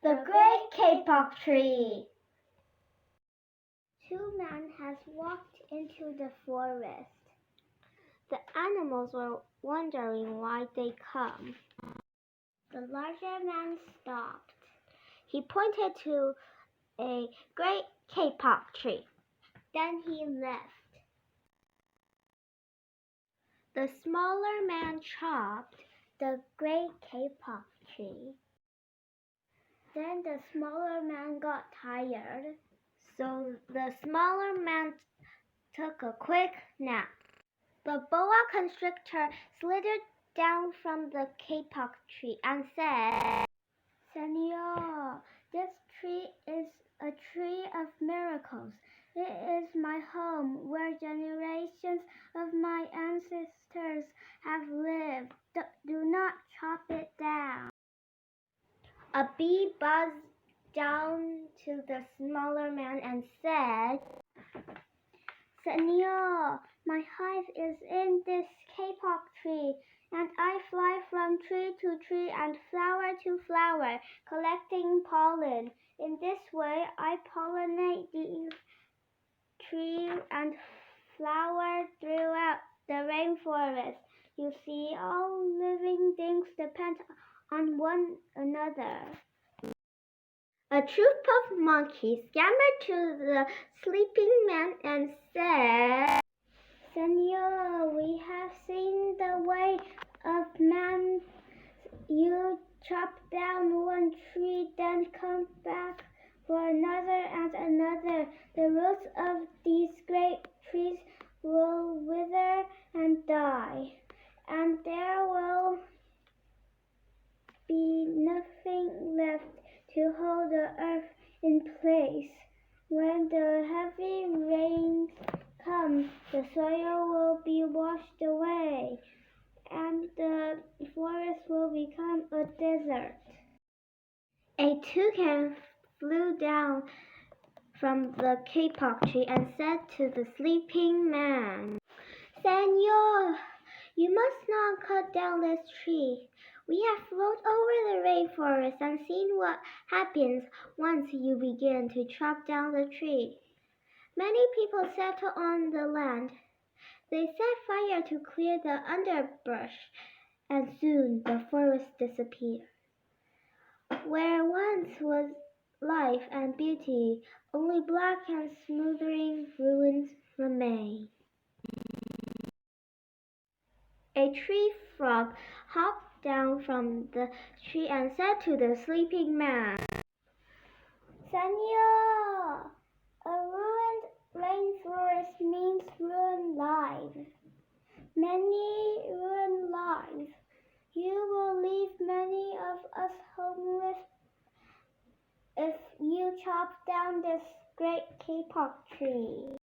The Great Kapok Tree. Two men has walked into the forest. The animals were wondering why they come. The larger man stopped. He pointed to a great kapok tree. Then he left. The smaller man chopped the great kapok tree. Then the smaller man got tired, so the smaller man took a quick nap. The boa constrictor slithered down from the kapok tree and said, "Senor, this tree is a tree of miracles. It is my home where generations of my ancestors have lived. Do not chop it down." A bee buzzed down to the smaller man and said, "Senor, my hive is in this kapok tree, and I fly from tree to tree and flower to flower, collecting pollen. In this way, I pollinate the tree and flower throughout the rainforest. You see, all living things depend on one another." A troop of monkeys scampered to the sleeping man and said, "Senor, we have seen the way of man. You chop down one tree, then come back for another and another. The roots of these great trees will wither and die, and there will be nothing left to hold the earth in place. When the heavy rains come, the soil will be washed away, and the forest will become a desert." A toucan flew down from the kapok tree and said to the sleeping man, "Senor, you must not cut down this tree. We have flown over the rainforest and seen what happens once you begin to chop down the tree. Many people settle on the land. They set fire to clear the underbrush, and soon the forest disappears. Where once was life and beauty, only black and smoldering ruins remain." A tree frog hopped down from the tree and said to the sleeping man, "Senor, a ruined rainforest means ruined lives. Many ruined lives. You will leave many of us homeless if you chop down this great kapok tree."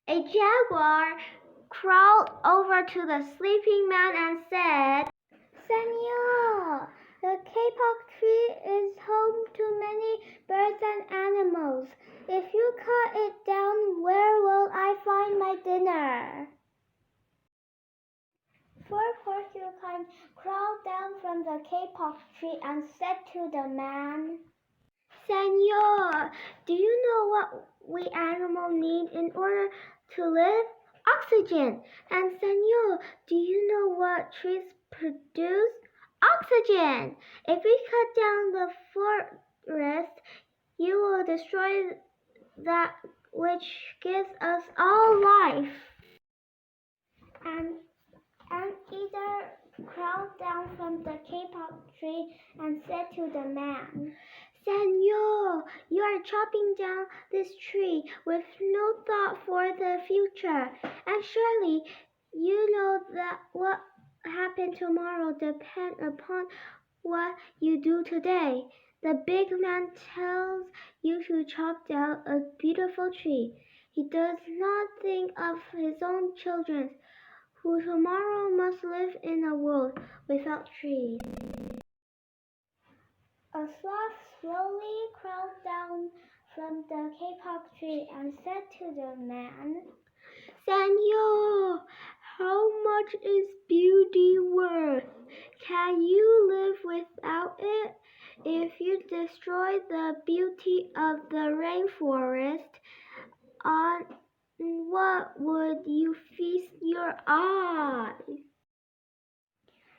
A jaguar crawled over to the sleeping man and said, "Senor, the kapok tree is home to many birds and animals. If you cut it down, where will I find my dinner?" Four porcupines crawled down from the kapok tree and said to the man, "Senor, do you know what we animals need in order to live? Oxygen. And senor, do you know what trees produce? Oxygen. If we cut down the forest, you will destroy that which gives us all life." And Anteater crawled down from the kapok tree and said to the man, "Senor, you are chopping down this tree with no thought for the future, and surely you know that what happens tomorrow depends upon what you do today. The big man tells you to chop down a beautiful tree. He does not think of his own children, who tomorrow must live in a world without trees." A sloth slowly crawled down from the kapok tree and said to the man, "Senor, how much is beauty worth? Can you live without it? If you destroy the beauty of the rainforest, on what would you feast your eyes?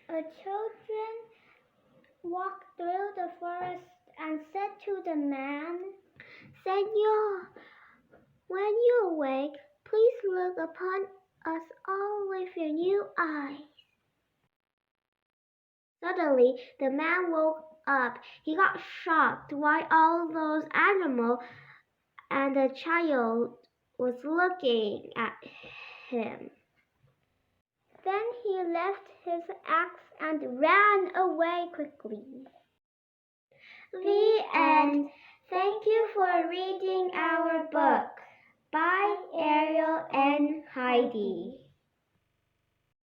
The children walked through the forest and said to the man, Senor, when you awake, please look upon us all with your new eyes. Suddenly, the man woke up. He got shocked why all those animals and the child was looking at him. Then he left his axe and ran away quickly. The end. Thank you for reading our book by Ariel and Heidi.